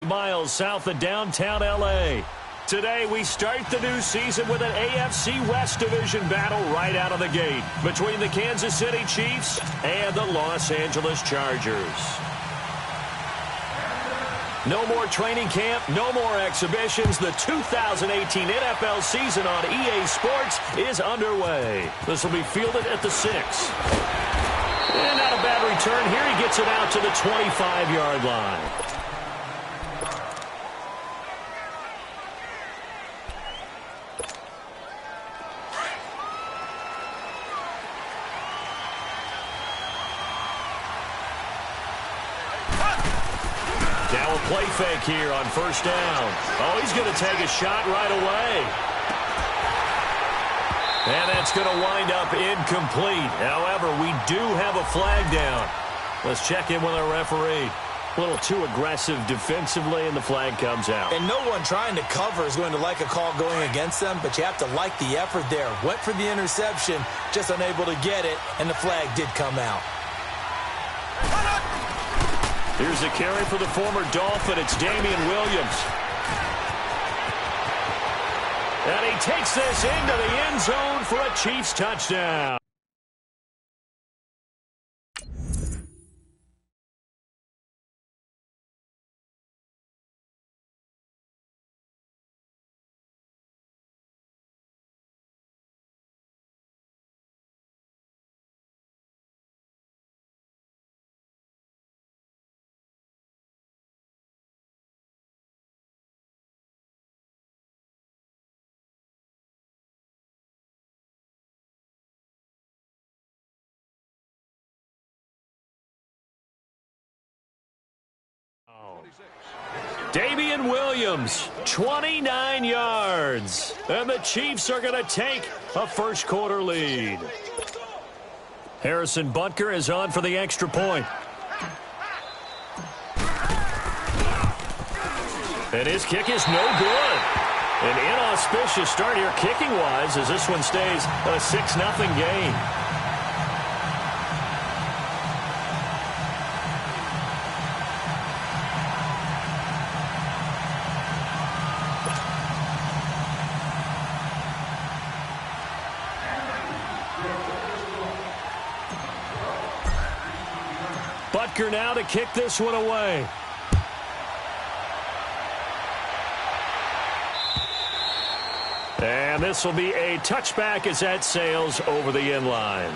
miles south of downtown L.A. Today, we start the new season with an AFC West Division battle right out of the gate between the Kansas City Chiefs and the Los Angeles Chargers. No more training camp, no more exhibitions. The 2018 NFL season on EA Sports is underway. This will be fielded at the 6. And not a bad return here. He gets it out to the 25-yard line. Now a play fake here on first down. Oh, he's going to take a shot right away. And that's going to wind up incomplete. However, we do have a flag down. Let's check in with our referee. A little too aggressive defensively, and the flag comes out. And no one trying to cover is going to like a call going against them, but you have to like the effort there. Went for the interception, just unable to get it, and the flag did come out. Here's a carry for the former Dolphin. It's Damian Williams. And he takes this into the end zone for a Chiefs touchdown. Damian Williams, 29 yards. And the Chiefs are going to take a first quarter lead. Harrison Butker is on for the extra point. And his kick is no good. An inauspicious start here kicking-wise as this one stays a 6-0 game. Butker now to kick this one away. And this will be a touchback as that sails over the end line.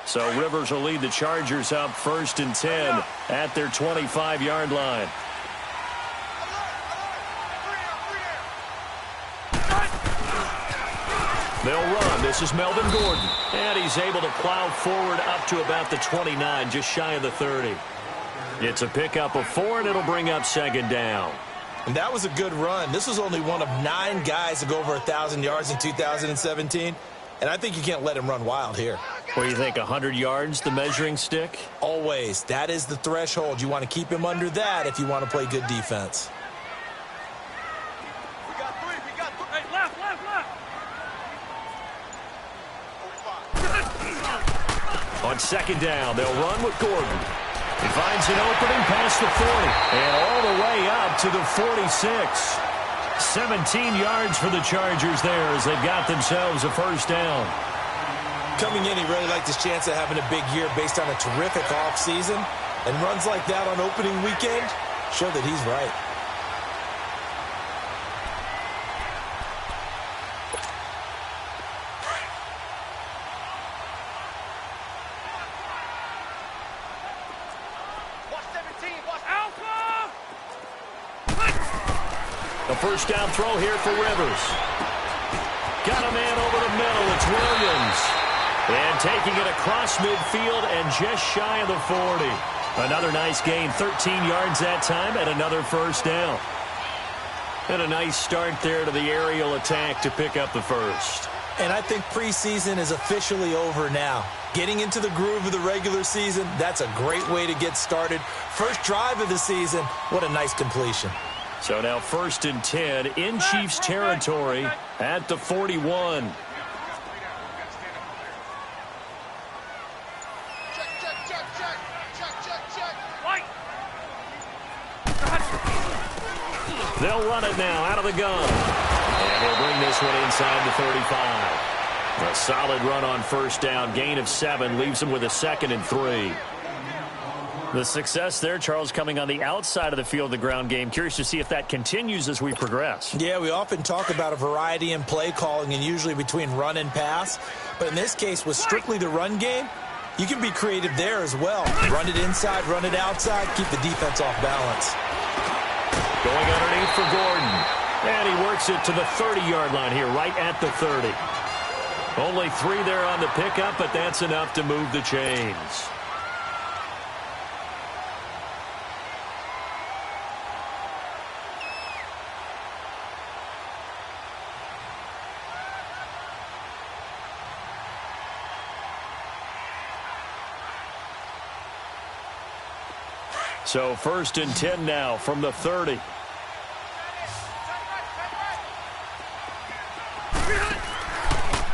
So Rivers will lead the Chargers up 1st and 10 at their 25-yard line. They'll run. This is Melvin Gordon. And he's able to plow forward up to about the 29, just shy of the 30. It's a pickup of 4, and it'll bring up 2nd down. And that was a good run. This was only one of 9 guys to go over 1,000 yards in 2017. And I think you can't let him run wild here. What do you think, 100 yards, the measuring stick? Always. That is the threshold. You want to keep him under that if you want to play good defense. We got 3. Hey, left. On 2nd down, they'll run with Gordon. He finds an opening past the 40 and all the way up to the 46. 17 yards for the Chargers there as they've got themselves a 1st down. Coming in, he really liked his chance of having a big year based on a terrific offseason. And runs like that on opening weekend show that he's right. A 1st down throw here for Rivers. Got a man over the middle. It's Williams. And taking it across midfield and just shy of the 40. Another nice gain, 13 yards that time, and another 1st down. And a nice start there to the aerial attack to pick up the 1st. And I think preseason is officially over now. getting into the groove of the regular season, that's a great way to get started. First drive of the season, what a nice completion. So now 1st and 10 in Chiefs territory at the 41. They'll run it now out of the gun. And he'll bring this one inside the 35. A solid run on 1st down. Gain of 7 leaves him with a 2nd and 3. The success there, Charles, coming on the outside of the field, the ground game. Curious to see if that continues as we progress. Yeah, we often talk about a variety in play calling and usually between run and pass. But in this case, with strictly the run game, you can be creative there as well. Run it inside, run it outside, keep the defense off balance. Going underneath for Gordon. And he works it to the 30-yard line here, right at the 30. Only 3 there on the pickup, but that's enough to move the chains. So 1st and 10 now from the 30.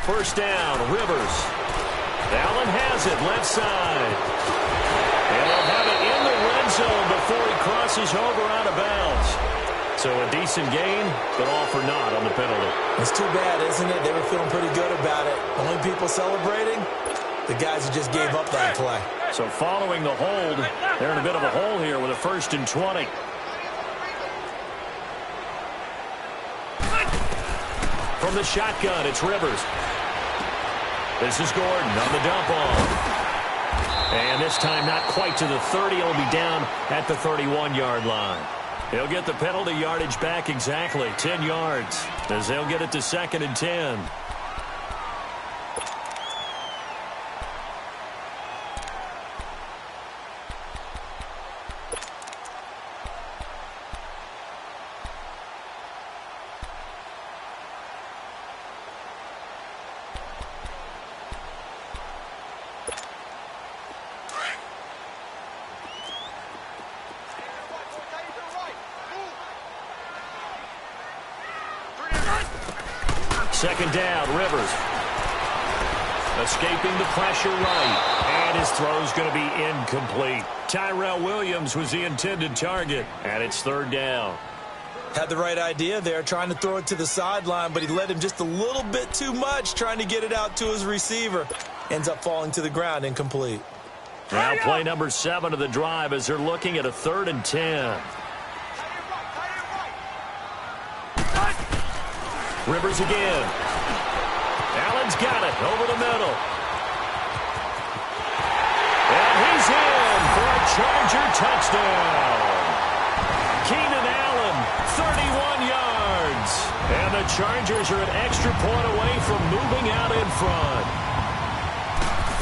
First down, Rivers. Allen has it, left side. And he'll have it in the red zone before he crosses over out of bounds. So a decent gain, but all for naught on the penalty. It's too bad, isn't it? They were feeling pretty good about it. Only people celebrating, the guys who just gave up that play. So following the hold, they're in a bit of a hole here with a 1st and 20. From the shotgun, it's Rivers. This is Gordon on the dump off. And this time not quite to the 30. He'll be down at the 31-yard line. He'll get the penalty yardage back exactly, 10 yards, as they'll get it to 2nd and 10. Second down, Rivers. Escaping the pressure right. And his throw's going to be incomplete. Tyrell Williams was the intended target. And it's 3rd down. Had the right idea there, trying to throw it to the sideline, but he led him just a little bit too much, trying to get it out to his receiver. Ends up falling to the ground, incomplete. Now play number 7 of the drive as they're looking at a 3rd and 10. Rivers again. Allen's got it over the middle. And he's in for a Charger touchdown. Keenan Allen, 31 yards. And the Chargers are an extra point away from moving out in front.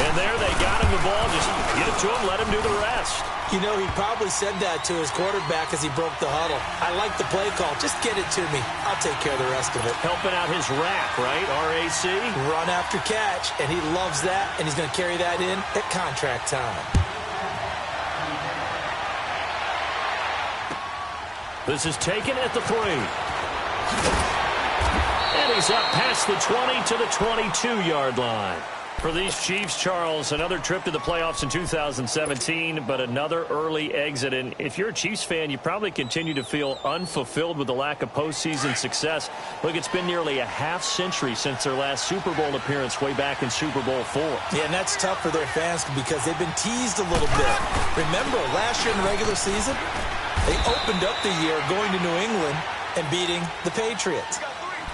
And there they got him the ball. Just get it to him, let him do the rest. You know, he probably said that to his quarterback as he broke the huddle. I like the play call. Just get it to me. I'll take care of the rest of it. Helping out his rack, right? RAC. Run after catch, and he loves that, and he's going to carry that in at contract time. This is taken at the 3. And he's up past the 20 to the 22-yard line. For these Chiefs, Charles, another trip to the playoffs in 2017, but another early exit. And if you're a Chiefs fan, you probably continue to feel unfulfilled with the lack of postseason success. Look, it's been nearly a half-century since their last Super Bowl appearance way back in Super Bowl IV. Yeah, and that's tough for their fans because they've been teased a little bit. Remember, last year in the regular season, they opened up the year going to New England and beating the Patriots.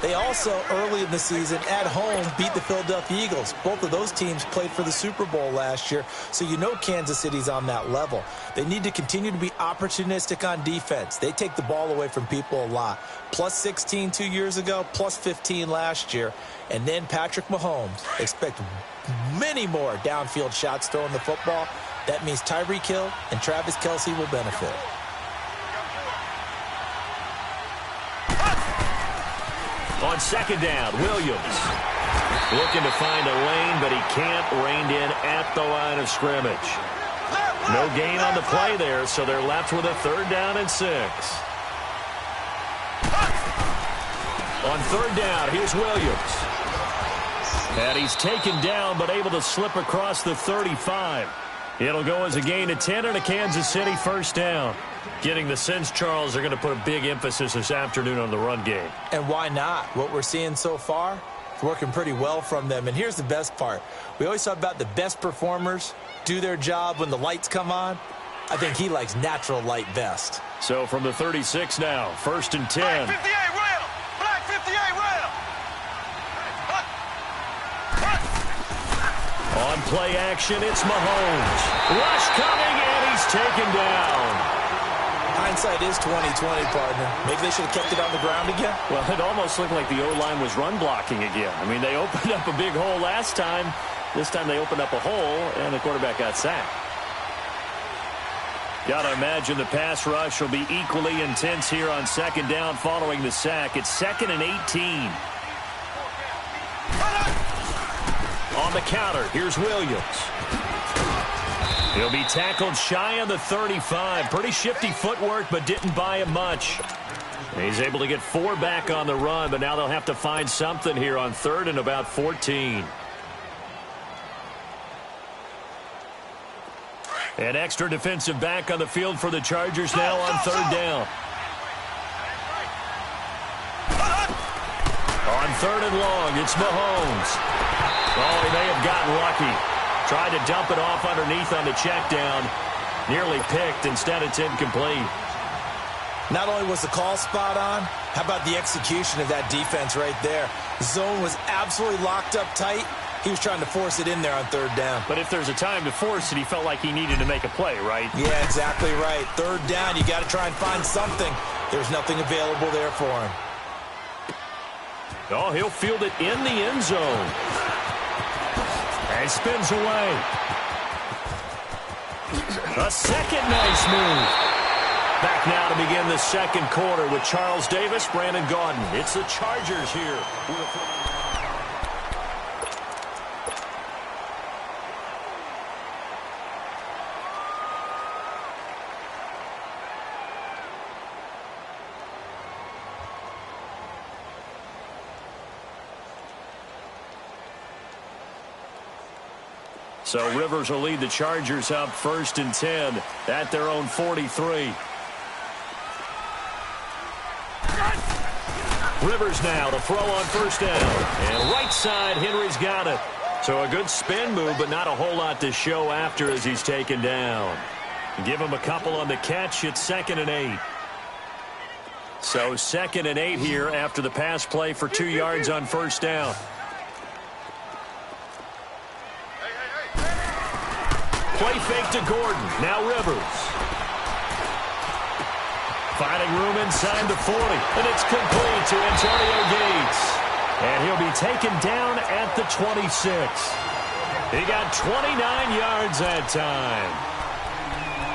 They also, early in the season, at home, beat the Philadelphia Eagles. Both of those teams played for the Super Bowl last year, so you know Kansas City's on that level. They need to continue to be opportunistic on defense. They take the ball away from people a lot. Plus 16 2 years ago, plus 15 last year. And then Patrick Mahomes. Expect many more downfield shots throwing the football. That means Tyreek Hill and Travis Kelce will benefit. On second down, Williams looking to find a lane, but he can't. Reined in at the line of scrimmage. No gain on the play there, so they're left with a 3rd down and 6. On 3rd down, here's Williams. And he's taken down, but able to slip across the 35. It'll go as a gain of 10 and a Kansas City 1st down. Getting the sense, Charles, they're going to put a big emphasis this afternoon on the run game. And why not? What we're seeing so far, it's working pretty well from them. And here's the best part. We always talk about the best performers do their job when the lights come on. I think he likes natural light best. So from the 36 now, 1st and 10. Black 58 rail! Black 58 rail! On play action, it's Mahomes. Rush coming, and he's taken down. Hindsight is 20/20, partner. Maybe they should have kept it on the ground again. Well, it almost looked like the O-line was run blocking again. I mean, they opened up a big hole last time. This time they opened up a hole, and the quarterback got sacked. Got to imagine the pass rush will be equally intense here on 2nd down following the sack. It's 2nd and 18. On the counter, here's Williams. He'll be tackled shy of the 35. Pretty shifty footwork, but didn't buy him much. He's able to get 4 back on the run, but now they'll have to find something here on 3rd and about 14. An extra defensive back on the field for the Chargers now on 3rd down. On 3rd and long, it's Mahomes. Oh, he may have gotten lucky. Tried to dump it off underneath on the check down. Nearly picked. Instead, it's incomplete. Not only was the call spot on, how about the execution of that defense right there? Zone was absolutely locked up tight. He was trying to force it in there on 3rd down. But if there's a time to force it, he felt like he needed to make a play, right? Yeah, exactly right. 3rd down, you got to try and find something. There's nothing available there for him. Oh, he'll field it in the end zone. And spins away. A second nice move. Back now to begin the 2nd quarter with Charles Davis, Brandon Gaudin. It's the Chargers here. So Rivers will lead the Chargers up 1st and 10 at their own 43. Rivers now to throw on 1st down. And right side, Henry's got it. So a good spin move, but not a whole lot to show after as he's taken down. Give him a couple on the catch. It's 2nd and 8. So 2nd and 8 here after the pass play for 2 yards on 1st down. Play fake to Gordon. Now Rivers. Finding room inside the 40. And it's complete to Antonio Gates. And he'll be taken down at the 26. He got 29 yards that time.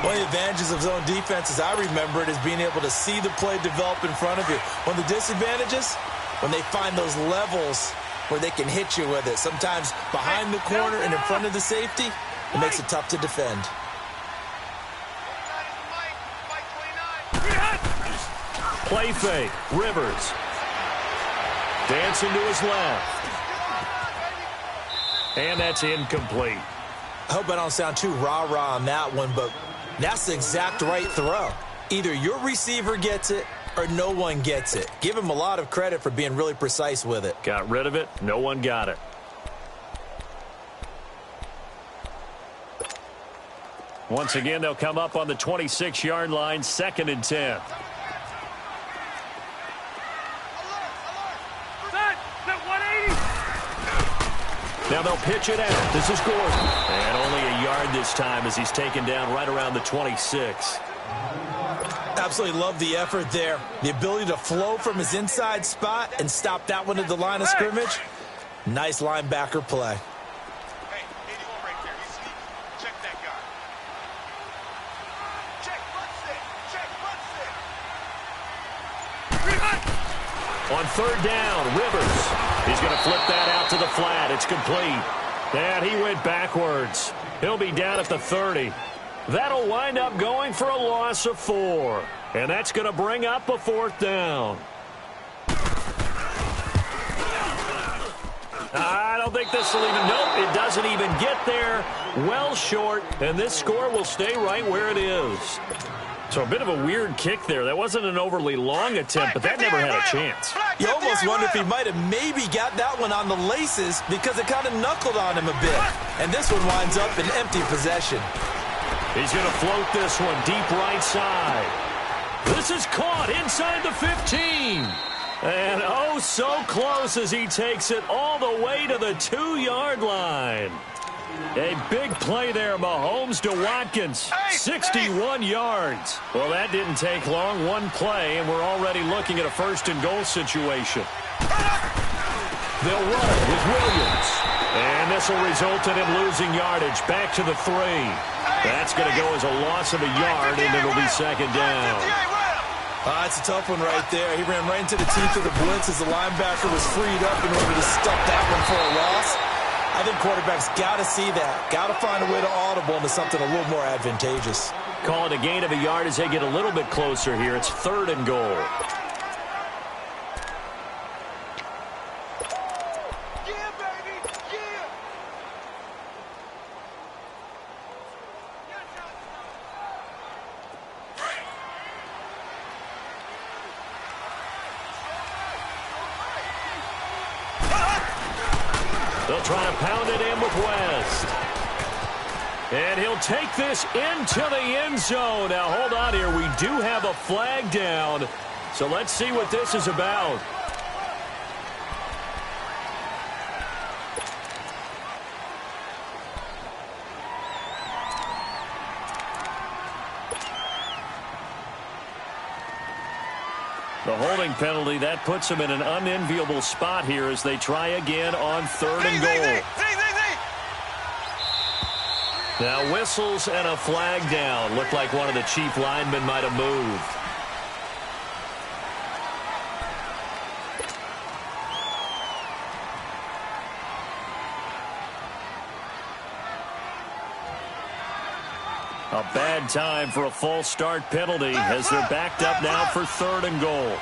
One of the advantages of zone defense, as I remember it, is being able to see the play develop in front of you. One of the disadvantages, when they find those levels where they can hit you with it. Sometimes behind the corner and in front of the safety, it makes it tough to defend. Play fake. Rivers. Dancing to his left. And that's incomplete. I hope I don't sound too rah-rah on that one, but that's the exact right throw. Either your receiver gets it or no one gets it. Give him a lot of credit for being really precise with it. Got rid of it. No one got it. Once again, they'll come up on the 26-yard line, 2nd and 10. Now they'll pitch it out. This is Gordon. And only a yard this time as he's taken down right around the 26. Absolutely love the effort there. The ability to flow from his inside spot and stop that one at the line of scrimmage. Nice linebacker play. Hey, 81 right there. He's sneaky. Check that guy. Check, front stick. Check, front stick. On third down, Rivers. He's going to flip that out to the flat. It's complete. And he went backwards. He'll be down at the 30. That'll wind up going for a loss of 4. And that's going to bring up a 4th down. I don't think this will even, nope, it doesn't even get there. Well short, and this score will stay right where it is. So a bit of a weird kick there. That wasn't an overly long attempt, but that never had a chance. You almost wonder if he might have maybe got that one on the laces because it kind of knuckled on him a bit. And this one winds up in empty possession. He's going to float this one deep right side. This is caught inside the 15. And oh, so close as he takes it all the way to the 2-yard line. A big play there, Mahomes to Watkins, 61 yards. Well, that didn't take long, one play, and we're already looking at a 1st and goal situation. They'll run it with Williams. And this will result in him losing yardage back to the 3. That's going to go as a loss of a yard, and it'll be 2nd down. It's a tough one right there. He ran right into the teeth of the blitz as the linebacker was freed up in order to stuff that one for a loss. I think quarterbacks got to see that. Got to find a way to audible into something a little more advantageous. Call it a gain of a yard as they get a little bit closer here. It's 3rd and goal. They'll try to pound it in with West. And he'll take this into the end zone. Now, hold on here. We do have a flag down. So let's see what this is about. The holding penalty, that puts them in an unenviable spot here as they try again on 3rd and goal. Now whistles and a flag down. Looked like one of the chief linemen might have moved. A bad time for a false start penalty as they're backed up now for 3rd and goal.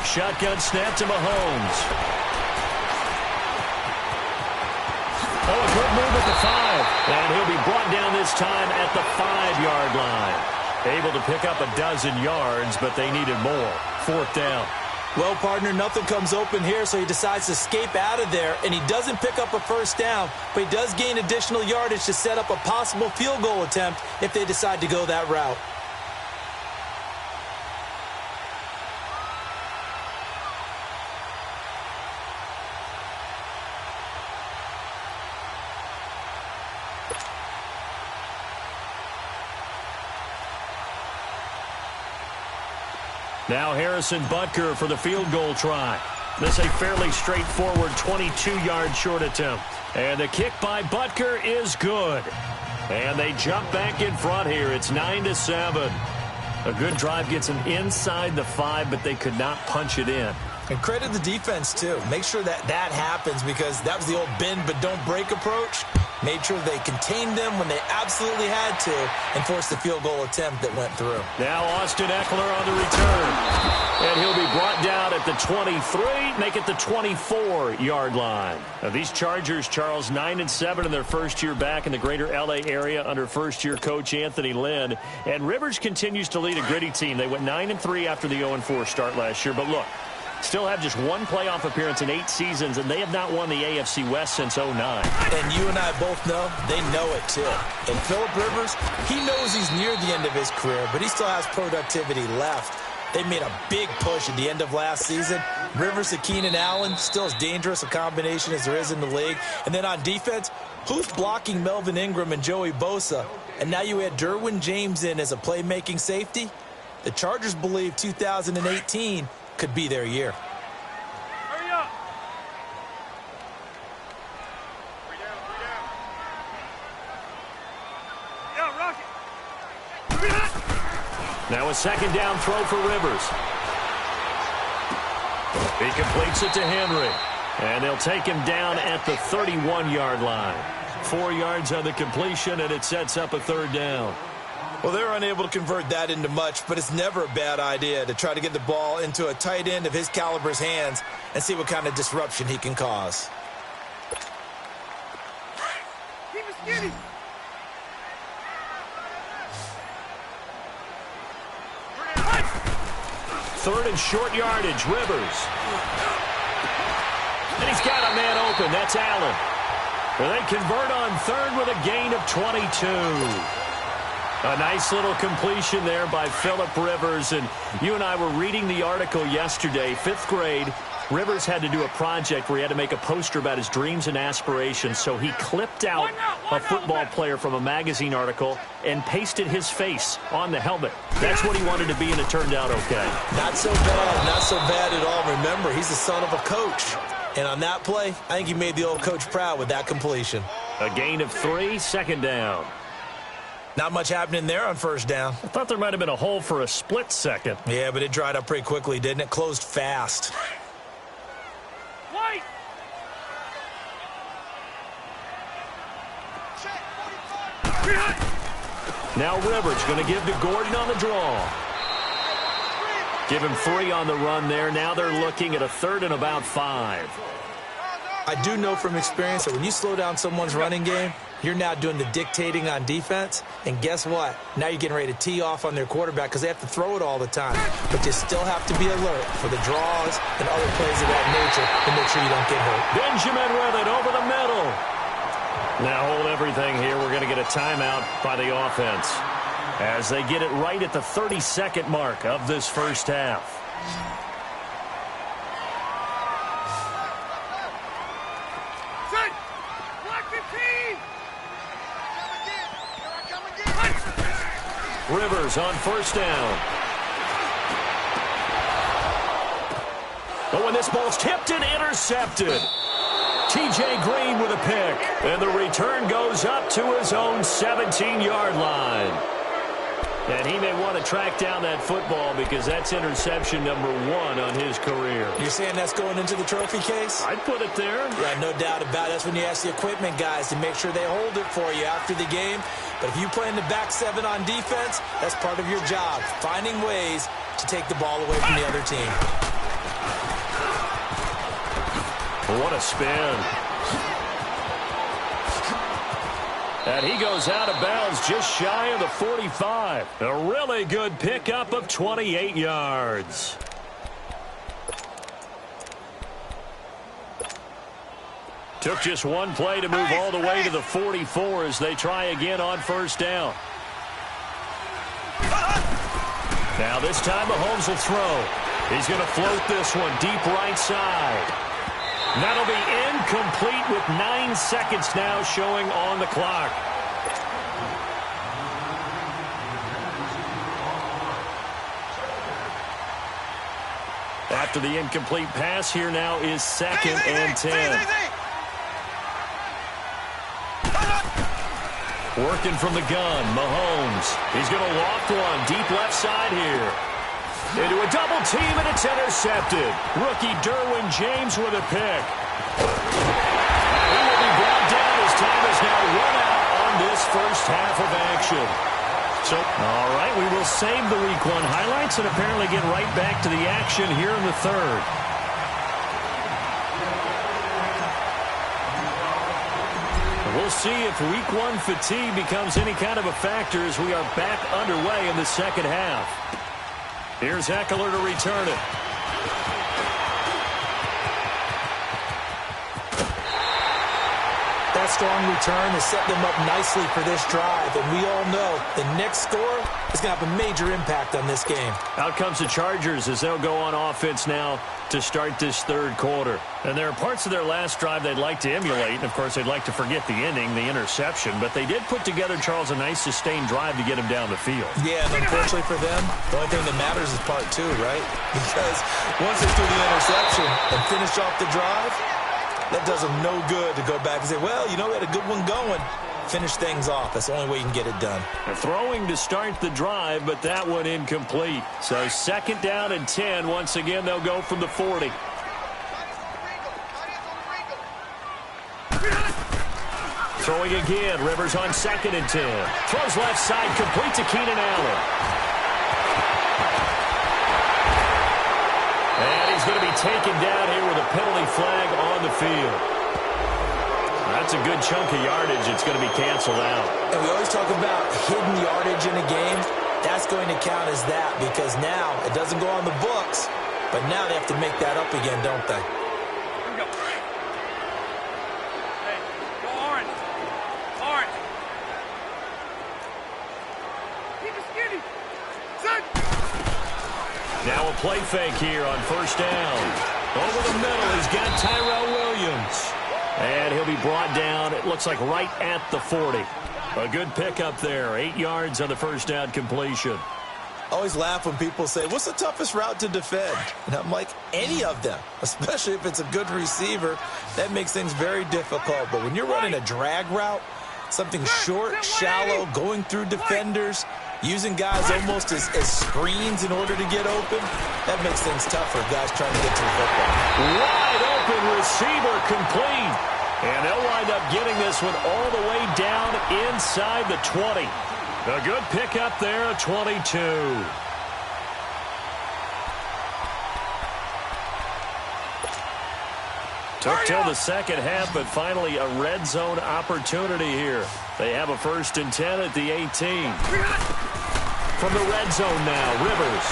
Shotgun snap to Mahomes. Oh, a good move at the 5. And he'll be brought down this time at the 5-yard line. Able to pick up a dozen yards, but they needed more. 4th down. Well, partner, nothing comes open here, so he decides to escape out of there, and he doesn't pick up a 1st down, but he does gain additional yardage to set up a possible field goal attempt if they decide to go that route. Now Harrison Butker for the field goal try. This a fairly straightforward 22-yard short attempt. And the kick by Butker is good. And they jump back in front here. It's 9-7. A good drive gets them inside the 5, but they could not punch it in. And credit the defense, too. Make sure that happens because that was the old bend but don't break approach. Made sure they contained them when they absolutely had to and forced the field goal attempt that went through. Now Austin Eckler on the return. And he'll be brought down at the 23, make it the 24-yard line. Now these Chargers, Charles, 9-7 in their first year back in the greater L.A. area under first-year coach Anthony Lynn. And Rivers continues to lead a gritty team. They went 9-3 after the 0-4 start last year. But look, still have just one playoff appearance in 8 seasons, and they have not won the AFC West since 2009. And you and I both know they know it, too. And Phillip Rivers, he knows he's near the end of his career, but he still has productivity left. They made a big push at the end of last season. Rivers to Keenan Allen, still as dangerous a combination as there is in the league. And then on defense, who's blocking Melvin Ingram and Joey Bosa? And now you add Derwin James in as a playmaking safety. The Chargers believe 2018 could be their year. Hurry up. 3 down, 3 down. Yeah, Rocket. Now a second down throw for Rivers. He completes it to Henry. And they'll take him down at the 31-yard line. 4 yards on the completion, and it sets up a third down. Well, they're unable to convert that into much, but it's never a bad idea to try to get the ball into a tight end of his caliber's hands and see what kind of disruption he can cause. Keep it skinny. Third and short yardage, Rivers. And he's got a man open. That's Allen. And they convert on third with a gain of 22. A nice little completion there by Phillip Rivers. And you and I were reading the article yesterday, 5th grade. Rivers had to do a project where he had to make a poster about his dreams and aspirations. So he clipped out a football player from a magazine article and pasted his face on the helmet. That's what he wanted to be, and it turned out okay. Not so bad. Not so bad at all. Remember, he's the son of a coach. And on that play, I think he made the old coach proud with that completion. A gain of 3, second down. Not much happening there on first down. I thought there might have been a hole for a split second. Yeah, but it dried up pretty quickly, didn't it? Closed fast. White. Now Rivers going to give to Gordon on the draw. Give him 3 on the run there. Now they're looking at a third and about 5. I do know from experience that when you slow down someone's running game, you're now doing the dictating on defense. And guess what? Now you're getting ready to tee off on their quarterback because they have to throw it all the time. But you still have to be alert for the draws and other plays of that nature to make sure you don't get hurt. Benjamin with it over the middle. Now hold everything here. We're going to get a timeout by the offense as they get it right at the 32nd mark of this first half. Rivers on first down. Oh, and this ball's tipped and intercepted. T.J. Green with a pick. And the return goes up to his own 17-yard line. And he may want to track down that football because that's interception number 1 on his career. You're saying that's going into the trophy case? I'd put it there. Yeah, no doubt about it. That's when you ask the equipment guys to make sure they hold it for you after the game. But if you play in the back 7 on defense, that's part of your job, finding ways to take the ball away from the other team. What a spin. And he goes out of bounds just shy of the 45. A really good pickup of 28 yards. Took just one play to move all the way to the 44 as they try again on first down. Now this time Mahomes will throw. He's going to float this one deep right side. That'll be incomplete with 9 seconds now showing on the clock. After the incomplete pass, here now is 2nd and 10. Working from the gun, Mahomes. He's going to loft one deep left side here. Into a double team, and it's intercepted. Rookie Derwin James with a pick. He will be brought down as time has now run out on this first half of action. So, all right, we will save the Week 1 highlights and apparently get right back to the action here in the third. We'll see if Week 1 fatigue becomes any kind of a factor as we are back underway in the second half. Here's Eckler to return it. That strong return has set them up nicely for this drive, and we all know the next score is going to have a major impact on this game. Out comes the Chargers as they'll go on offense now to start this third quarter. And there are parts of their last drive they'd like to emulate. And, of course, they'd like to forget the ending, the interception. But they did put together, Charles, a nice sustained drive to get him down the field. Yeah, and unfortunately for them, the only thing that matters is part 2, right? Because once they threw the interception and finish off the drive, that does them no good to go back and say, well, you know, we had a good one going. Finish things off. That's the only way you can get it done. They're throwing to start the drive, but that one incomplete. So 2nd down and 10. Once again, they'll go from the 40. Throwing again. Rivers on 2nd and 10. Throws left side, complete to Keenan Allen. And he's going to be taken down here with a penalty flag on the field. That's a good chunk of yardage. It's going to be canceled out. And we always talk about hidden yardage in a game. That's going to count as that because now it doesn't go on the books, but now they have to make that up again, don't they? Here we go. Hey, go orange. Orange. Keep it skinny. Set. Now a play fake here on 1st down. Over the middle, he's got Tyrell Williams. And he'll be brought down, it looks like right at the 40. A good pickup there, 8 yards on the 1st down completion. I always laugh when people say, what's the toughest route to defend? And I'm like, any of them, especially if it's a good receiver. That makes things very difficult. But when you're running a drag route, something short, shallow, going through defenders, using guys almost as screens in order to get open, that makes things tougher, guys trying to get to the football. Wide open receiver complete. And they'll wind up getting this one all the way down inside the 20. A good pickup there, 22. Took till the 2nd half, but finally a red zone opportunity here. They have a 1st and 10 at the 18. From the red zone now, Rivers.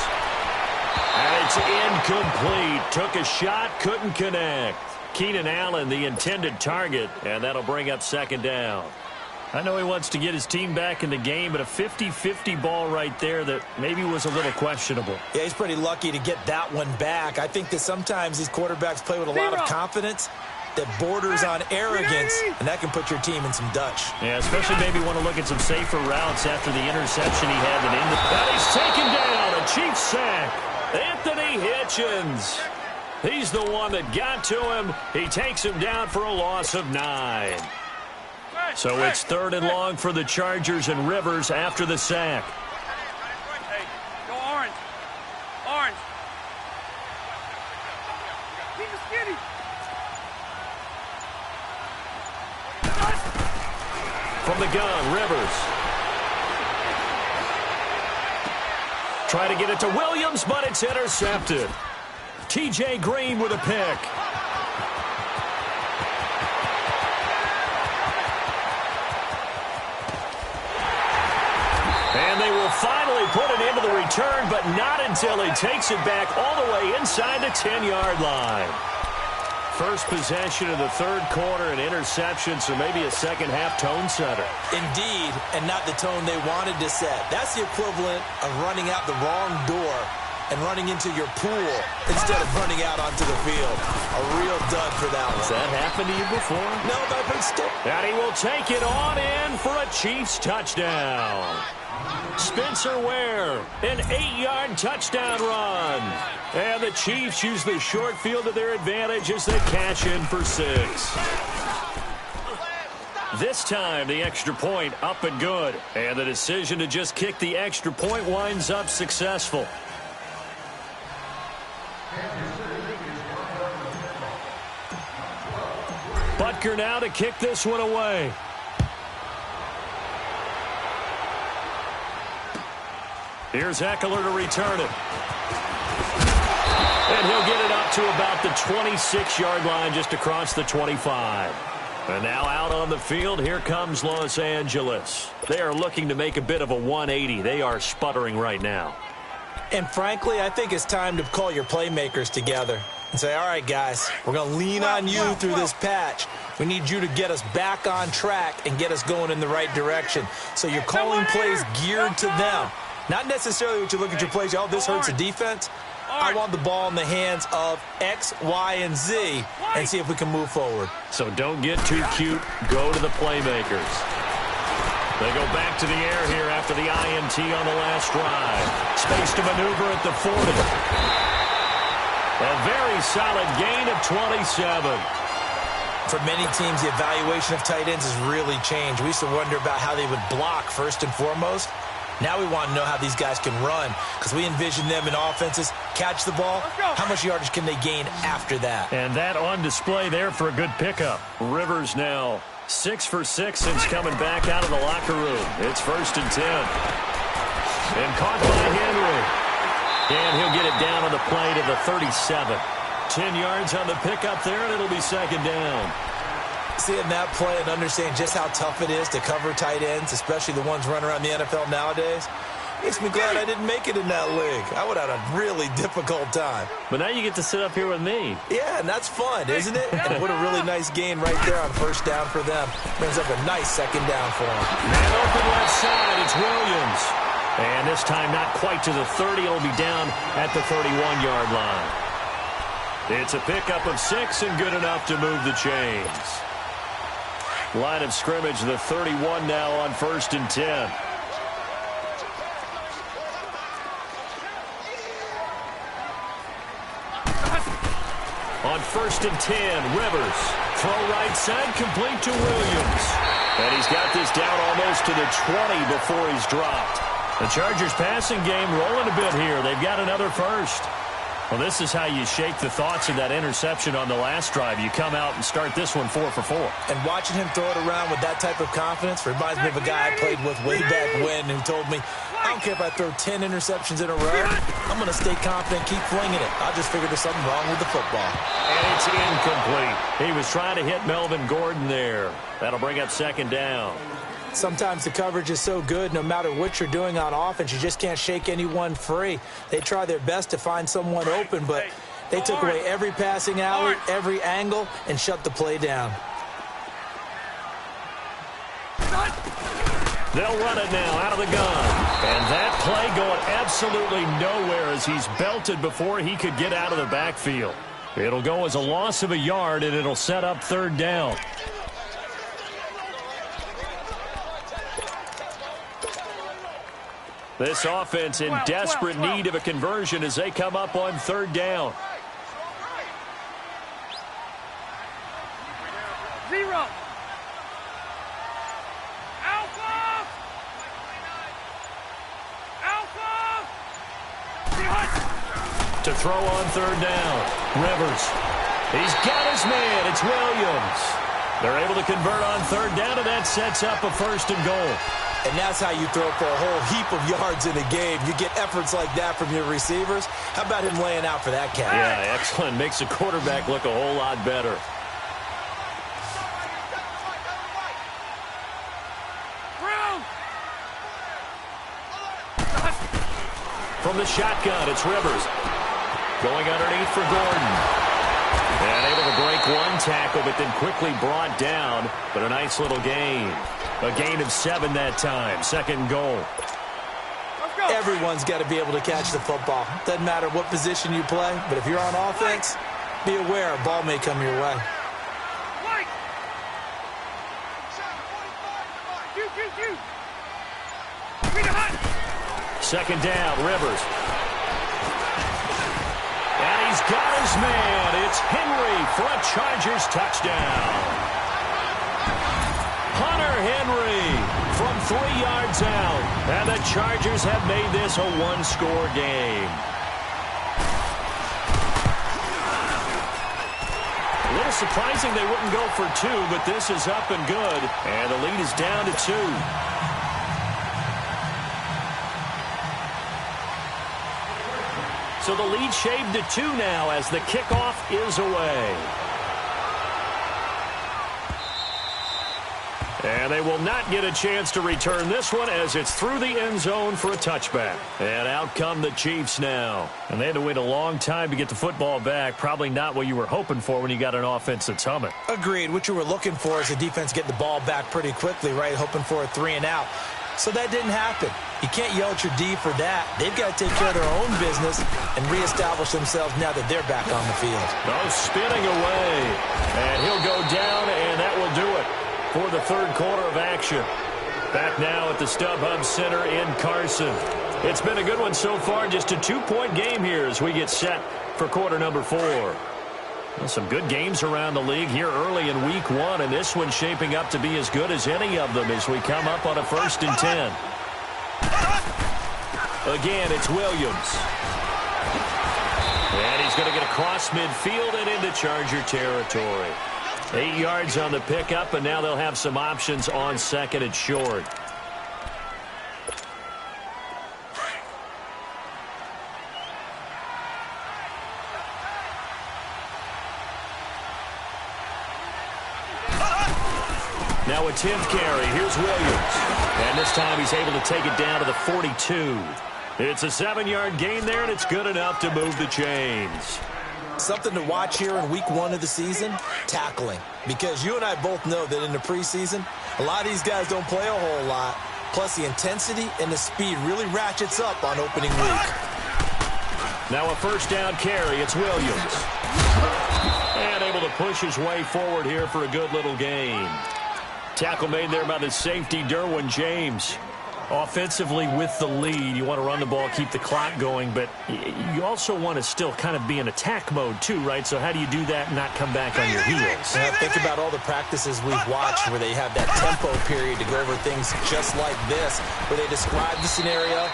And it's incomplete. Took a shot, couldn't connect. Keenan Allen, the intended target, and that'll bring up 2nd down. I know he wants to get his team back in the game, but a 50-50 ball right there that maybe was a little questionable. Yeah, he's pretty lucky to get that one back. I think that sometimes these quarterbacks play with a lot of confidence that borders on arrogance, and that can put your team in some Dutch. Yeah, especially maybe want to look at some safer routes after the interception he had that ended. And he's taken down, a Chiefs sack. Anthony Hitchens. He's the one that got to him. He takes him down for a loss of 9. So it's 3rd and long for the Chargers and Rivers after the sack. Hey, go orange. Orange. Keep it skinny. From the gun, Rivers. Try to get it to Williams, but it's intercepted. T.J. Green with a pick. And they will finally put it into the return, but not until he takes it back all the way inside the 10-yard line. First possession of the 3rd quarter, an interception, so maybe a second-half tone setter. Indeed, and not the tone they wanted to set. That's the equivalent of running out the wrong door and running into your pool instead of running out onto the field. A real dud for that one. Has that happened to you before? No, but still. And he will take it on in for a Chiefs touchdown. Spencer Ware, an 8-yard touchdown run. And the Chiefs use the short field to their advantage as they cash in for 6. This time, the extra point up and good. And the decision to just kick the extra point winds up successful. Butker now to kick this one away. Here's Eckler to return it. And he'll get it up to about the 26-yard line, just across the 25. And now out on the field, here comes Los Angeles. They are looking to make a bit of a 180. They are sputtering right now. And frankly, I think it's time to call your playmakers together and say, all right, guys, we're going to lean on you through this patch. We need you to get us back on track and get us going in the right direction. So you're calling plays geared to them. Not necessarily what you look at your plays, oh, this hurts the defense. I want the ball in the hands of X, Y, and Z and see if we can move forward. So don't get too cute. Go to the playmakers. They go back to the air here after the INT on the last drive. Space to maneuver at the 40. A very solid gain of 27. For many teams, the evaluation of tight ends has really changed. We used to wonder about how they would block first and foremost. Now we want to know how these guys can run because we envision them in offenses, catch the ball, how much yardage can they gain after that? And that on display there for a good pickup. Rivers now 6 for 6 since coming back out of the locker room. It's 1st and 10. And caught by Henry. And he'll get it down on the play to the 37. 10 yards on the pickup there, and it'll be 2nd down. Seeing that play and understanding just how tough it is to cover tight ends, especially the ones running around the NFL nowadays, makes me glad I didn't make it in that league. I would have had a really difficult time. But now you get to sit up here with me. Yeah, and that's fun, isn't it? And what a really nice gain right there on 1st down for them. Brings up a nice 2nd down for them. Man open left side, it's Williams. And this time not quite to the 30. It'll be down at the 31-yard line. It's a pickup of 6 and good enough to move the chains. Line of scrimmage, the 31 now on 1st and 10. On 1st and 10, Rivers. Throw right side, complete to Williams. And he's got this down almost to the 20 before he's dropped. The Chargers passing game rolling a bit here. They've got another first. Well, this is how you shake the thoughts of that interception on the last drive. You come out and start this one 4 for 4. And watching him throw it around with that type of confidence reminds me of a guy I played with way back when who told me, I don't care if I throw 10 interceptions in a row. I'm going to stay confident, keep flinging it. I just figured there's something wrong with the football. And it's incomplete. He was trying to hit Melvin Gordon there. That'll bring up 2nd down. Sometimes the coverage is so good, no matter what you're doing on offense, you just can't shake anyone free. They try their best to find someone open, but they took away every passing alley, every angle, and shut the play down. They'll run it now out of the gun. And that play going absolutely nowhere as he's belted before he could get out of the backfield. It'll go as a loss of a yard, and it'll set up 3rd down. This offense in desperate need of a conversion as they come up on 3rd down. 0. Alpha! Alpha! To throw on 3rd down. Rivers. He's got his man. It's Williams. They're able to convert on 3rd down, and that sets up a 1st and goal. And that's how you throw for a whole heap of yards in a game. You get efforts like that from your receivers. How about him laying out for that catch? Yeah, excellent. Makes the quarterback look a whole lot better. From the shotgun, it's Rivers. Going underneath for Gordon. And able to break one tackle, but then quickly brought down. But a nice little gain. A gain of 7 that time. 2nd goal. Everyone's got to be able to catch the football. Doesn't matter what position you play, but if you're on offense, be aware a ball may come your way. 2nd down, Rivers. And he's got his man. It's Henry for a Chargers touchdown. Hunter Henry from 3 yards out. And the Chargers have made this a one-score game. A little surprising they wouldn't go for 2, but this is up and good. And the lead is down to 2. So the lead shaved to 2 now as the kickoff is away. And they will not get a chance to return this one as it's through the end zone for a touchback. And out come the Chiefs now. And they had to wait a long time to get the football back. Probably not what you were hoping for when you got an offense that's humming. Agreed. What you were looking for is the defense getting the ball back pretty quickly, right? Hoping for a 3 and out. So that didn't happen. You can't yell at your D for that. They've got to take care of their own business and reestablish themselves now that they're back on the field. Oh, spinning away. And he'll go down, and that will do it for the third quarter of action. Back now at the StubHub Center in Carson. It's been a good one so far. Just a 2-point game here as we get set for quarter number 4. Well, some good games around the league here early in week 1, and this one's shaping up to be as good as any of them as we come up on a 1st and 10. Again, it's Williams. And he's going to get across midfield and into Charger territory. 8 yards on the pickup, and now they'll have some options on 2nd and short. Now a 10th carry. Here's Williams. And this time he's able to take it down to the 42. It's a 7-yard gain there, and it's good enough to move the chains. Something to watch here in week 1 of the season, tackling. Because you and I both know that in the preseason, a lot of these guys don't play a whole lot. Plus the intensity and the speed really ratchets up on opening week. Now a 1st down carry. It's Williams. And able to push his way forward here for a good little gain. Tackle made there by the safety, Derwin James. Offensively with the lead, you want to run the ball, keep the clock going, but you also want to still kind of be in attack mode too, right? So how do you do that and not come back on your heels? Yeah, think about all the practices we've watched where they have that tempo period to go over things just like this, where they describe the scenario,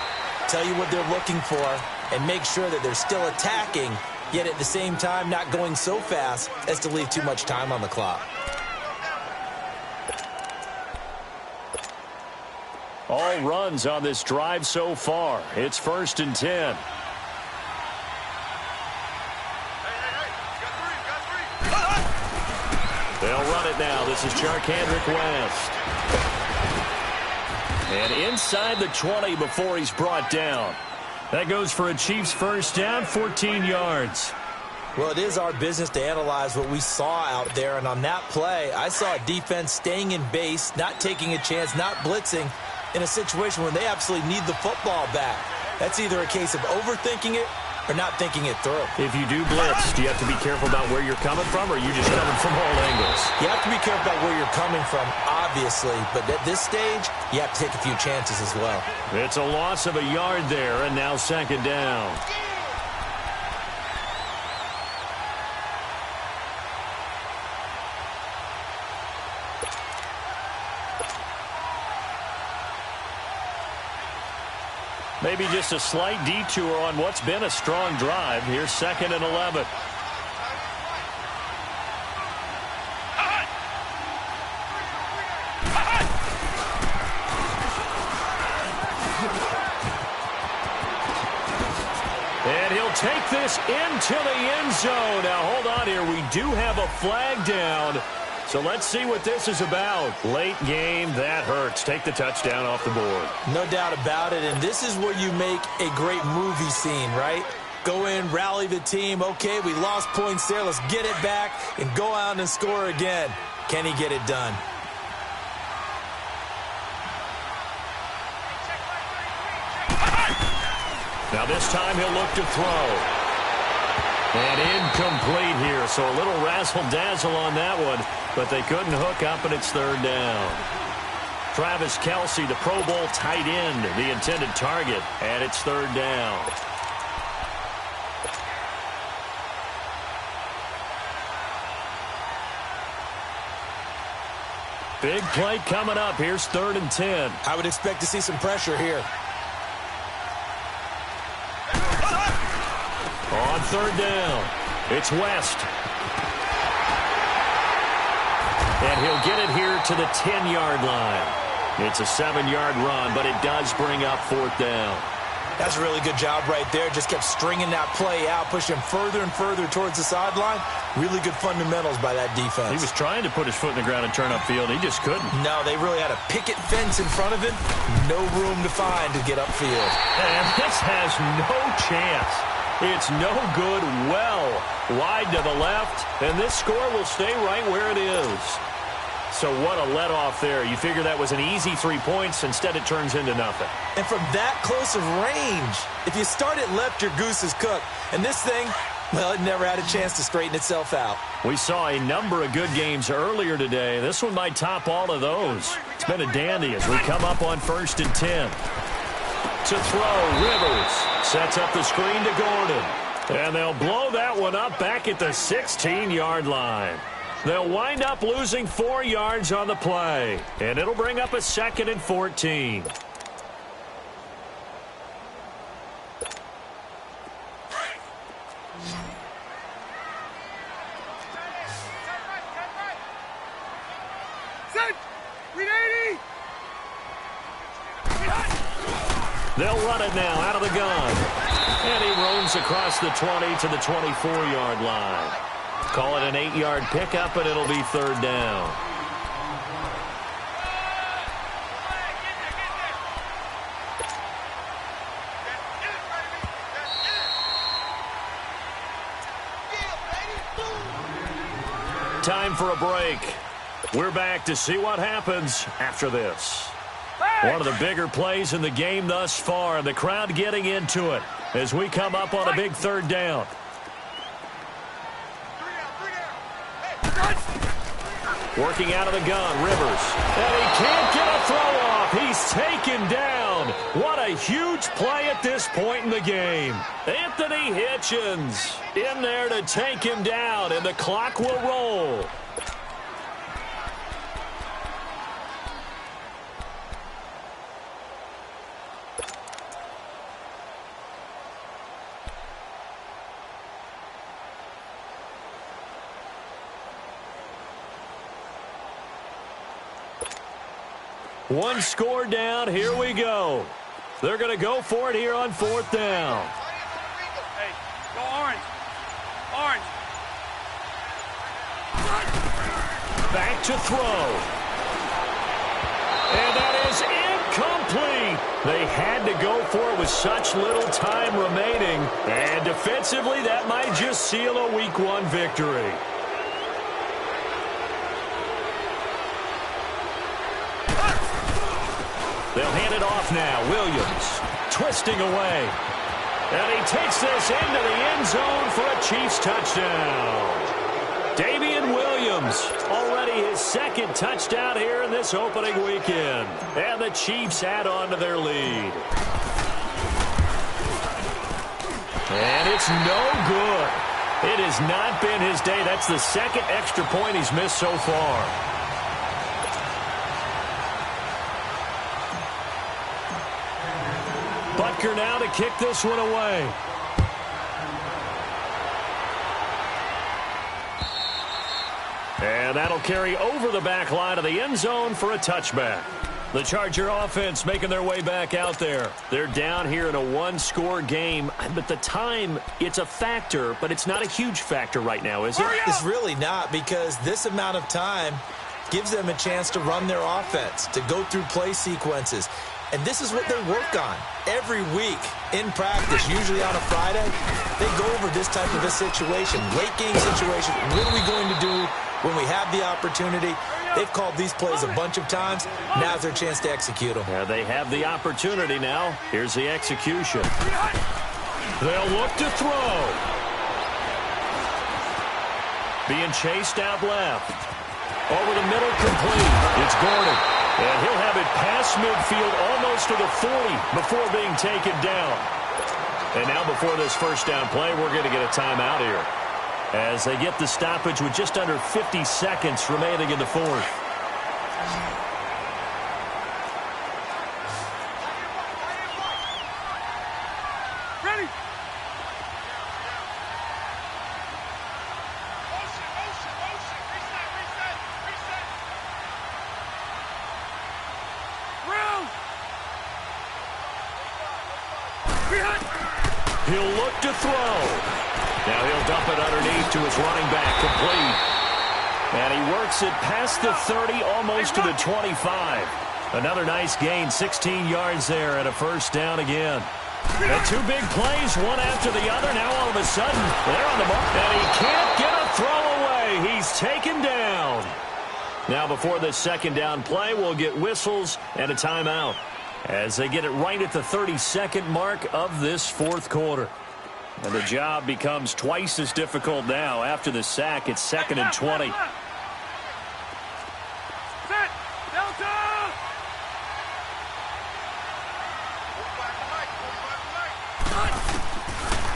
tell you what they're looking for, and make sure that they're still attacking, yet at the same time not going so fast as to leave too much time on the clock. All runs on this drive so far. It's 1st and 10. They'll run it now. This is Charcandrick West. And inside the 20 before he's brought down. That goes for a Chiefs 1st down, 14 yards. Well, it is our business to analyze what we saw out there. And on that play, I saw a defense staying in base, not taking a chance, not blitzing, in a situation where they absolutely need the football back. That's either a case of overthinking it or not thinking it through. If you do blitz, do you have to be careful about where you're coming from, or are you just coming from all angles? You have to be careful about where you're coming from, obviously, but at this stage, you have to take a few chances as well. It's a loss of a yard there, and now 2nd down. Maybe just a slight detour on what's been a strong drive. Here's 2nd and 11. And he'll take this into the end zone. Now, hold on here. We do have a flag down. So let's see what this is about. Late game, that hurts. Take the touchdown off the board. No doubt about it, and this is where you make a great movie scene, right? Go in, rally the team. Okay, we lost points there. Let's get it back and go out and score again. Can he get it done? Now this time he'll look to throw. And incomplete here, so a little razzle-dazzle on that one, but they couldn't hook up, and it's 3rd down. Travis Kelce, the Pro Bowl tight end, the intended target, and it's 3rd down. Big play coming up. Here's 3rd and 10. I would expect to see some pressure here. On 3rd down, it's West. And he'll get it here to the 10-yard line. It's a 7-yard run, but it does bring up 4th down. That's a really good job right there. Just kept stringing that play out, pushing him further and further towards the sideline. Really good fundamentals by that defense. He was trying to put his foot in the ground and turn upfield. He just couldn't. No, they really had a picket fence in front of him. No room to find to get upfield. And this has no chance. It's no good, well wide to the left, and this score will stay right where it is. So what a let-off there. You figure that was an easy 3 points. Instead, it turns into nothing. And from that close of range, if you start it left, your goose is cooked. And this thing, well, it never had a chance to straighten itself out. We saw a number of good games earlier today. This one might top all of those. It's been a dandy as we come up on 1st and 10. To throw, Rivers sets up the screen to Gordon. And they'll blow that one up back at the 16-yard line. They'll wind up losing 4 yards on the play. And it'll bring up a 2nd and 14. They'll run it now out of the gun. And he roams across the 20 to the 24-yard line. Call it an 8-yard pickup, and it'll be 3rd down. Time for a break. We're back to see what happens after this. One of the bigger plays in the game thus far, and the crowd getting into it as we come up on a big 3rd down. Working out of the gun, Rivers. And he can't get a throw off. He's taken down. What a huge play at this point in the game. Anthony Hitchens in there to take him down, and the clock will roll. One score down. Here we go. They're going to go for it here on 4th down. Hey, go orange. Orange. Back to throw. And that is incomplete. They had to go for it with such little time remaining. And defensively, that might just seal a Week 1 victory. They'll hand it off now. Williams twisting away. And he takes this into the end zone for a Chiefs touchdown. Damian Williams, already his 2nd touchdown here in this opening weekend. And the Chiefs add on to their lead. And it's no good. It has not been his day. That's the 2nd extra point he's missed so far. Butker now to kick this one away. And that'll carry over the back line of the end zone for a touchback. The Charger offense making their way back out there. They're down here in a 1-score game. But the time, it's a factor, but it's not a huge factor right now, is it? It's really not, because this amount of time gives them a chance to run their offense, to go through play sequences. And this is what they work on every week in practice, usually on a Friday. They go over this type of a situation, late game situation. What are we going to do when we have the opportunity? They've called these plays a bunch of times. Now's their chance to execute them. Yeah, they have the opportunity now. Here's the execution. They'll look to throw. Being chased out left. Over the middle, complete. It's Gordon. And he'll have it past midfield almost to the 40 before being taken down. And now before this first down play, we're going to get a timeout here, as they get the stoppage with just under 50 seconds remaining in the 4th. Ready? He'll look to throw. Now he'll dump it underneath to his running back, complete. And he works it past the 30, almost to the 25. Another nice gain, 16 yards there, and a first down again. And 2 big plays, one after the other. Now all of a sudden, they're on the mark. And he can't get a throw away. He's taken down. Now before this second down play, we'll get whistles and a timeout, as they get it right at the 32nd mark of this 4th quarter. And the job becomes twice as difficult now after the sack. It's 2nd and 20. Set. Delta.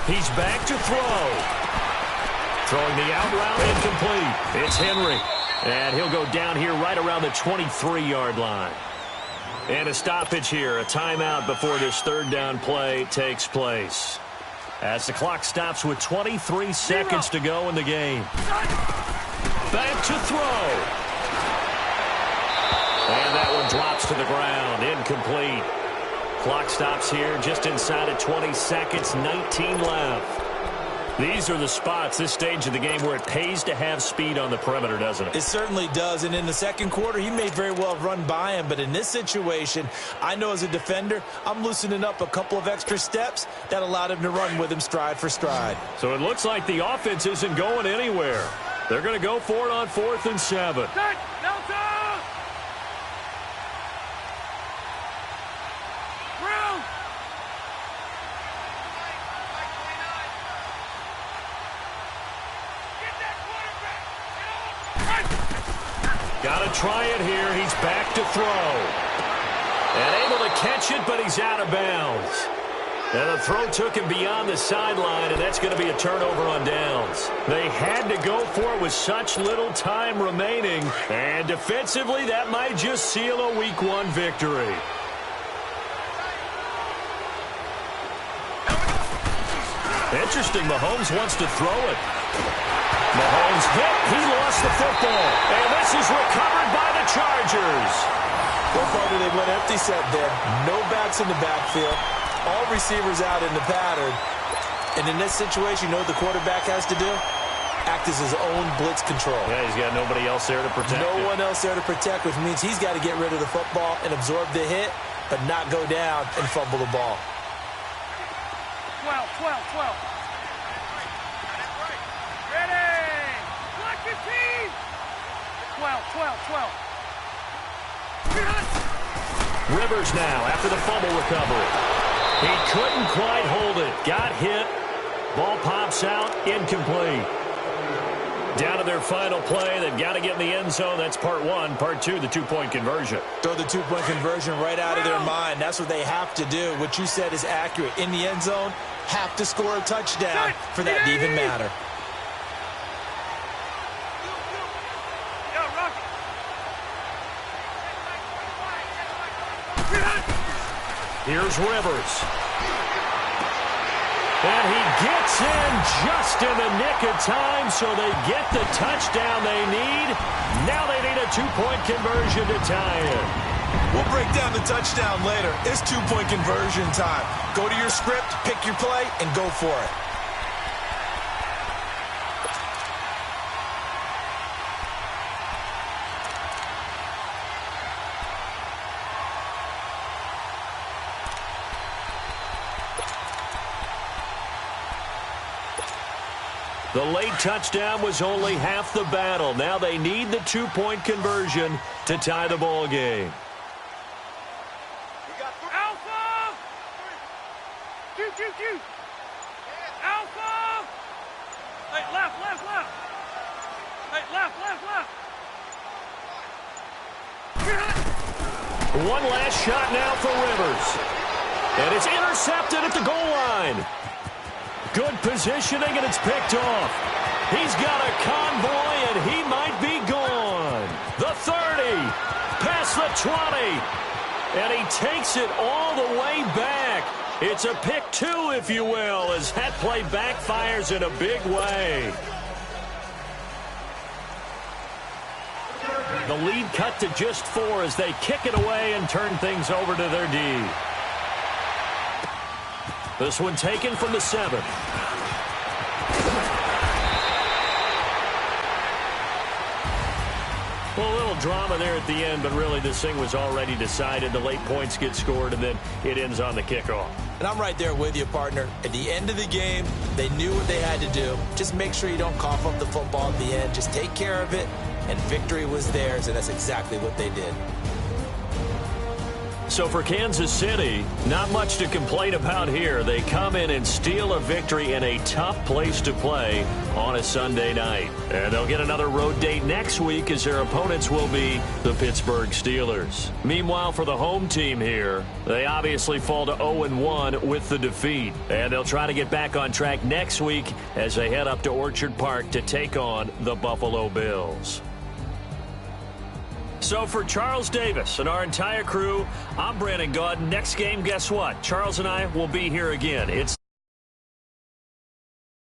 He's back to throw. Throwing the out route, incomplete. It's Henry. And he'll go down here right around the 23-yard line. And a stoppage here, a timeout before this third down play takes place. As the clock stops with 23 seconds to go in the game. Back to throw. And that one drops to the ground, incomplete. Clock stops here just inside of 20 seconds, 19 left. These are the spots, this stage of the game, where it pays to have speed on the perimeter, doesn't it? It certainly does, and in the second quarter, he may very well run by him, but in this situation, I know as a defender, I'm loosening up a couple of extra steps that allowed him to run with him stride for stride. So it looks like the offense isn't going anywhere. They're going to go for it on 4th and 7. Got to try it here. He's back to throw. And able to catch it, but he's out of bounds. And the throw took him beyond the sideline, and that's going to be a turnover on downs. They had to go for it with such little time remaining. And defensively, that might just seal a Week 1 victory. Interesting, Mahomes wants to throw it. Mahomes hit. He lost the football. And this is recovered by the Chargers. Well, partner, they went empty set there. No backs in the backfield. All receivers out in the pattern. And in this situation, you know what the quarterback has to do? Act as his own blitz control. Yeah, he's got nobody else there to protect No him. one else there to protect, which means he's got to get rid of the football and absorb the hit, but not go down and fumble the ball. 12. Ready! Lock your team! 12. Rivers now after the fumble recovery. He couldn't quite hold it. Got hit. Ball pops out. Incomplete. Down to their final play. They've got to get in the end zone. That's part 1. Part 2, the two-point conversion. Throw the two-point conversion right out of their mind. That's what they have to do. What you said is accurate. In the end zone, have to score a touchdown for that to even matter. Here's Rivers. And he gets in just in the nick of time, so they get the touchdown they need. Now they need a two-point conversion to tie it. We'll break down the touchdown later. It's two-point conversion time. Go to your script, pick your play, and go for it. The late touchdown was only half the battle. Now they need the two-point conversion to tie the ball game. Alpha! Q. Alpha! Hey, left. Hey, left. One last shot now for Rivers. And it's intercepted at the goal line. Good positioning, and it's picked off. He's got a convoy, and he might be gone. The 30, past the 20, and he takes it all the way back. It's a pick 2, if you will, as that play backfires in a big way. The lead cut to just 4 as they kick it away and turn things over to their D. This one taken from the 7. Well, a little drama there at the end, but really this thing was already decided. The late points get scored, and then it ends on the kickoff. And I'm right there with you, partner. At the end of the game, they knew what they had to do. Just make sure you don't cough up the football at the end. Just take care of it, and victory was theirs, and that's exactly what they did. So for Kansas City, not much to complain about here. They come in and steal a victory in a tough place to play on a Sunday night. And they'll get another road date next week as their opponents will be the Pittsburgh Steelers. Meanwhile, for the home team here, they obviously fall to 0-1 with the defeat. And they'll try to get back on track next week as they head up to Orchard Park to take on the Buffalo Bills. So for Charles Davis and our entire crew, I'm Brandon Gaudin. Next game, guess what? Charles and I will be here again. It's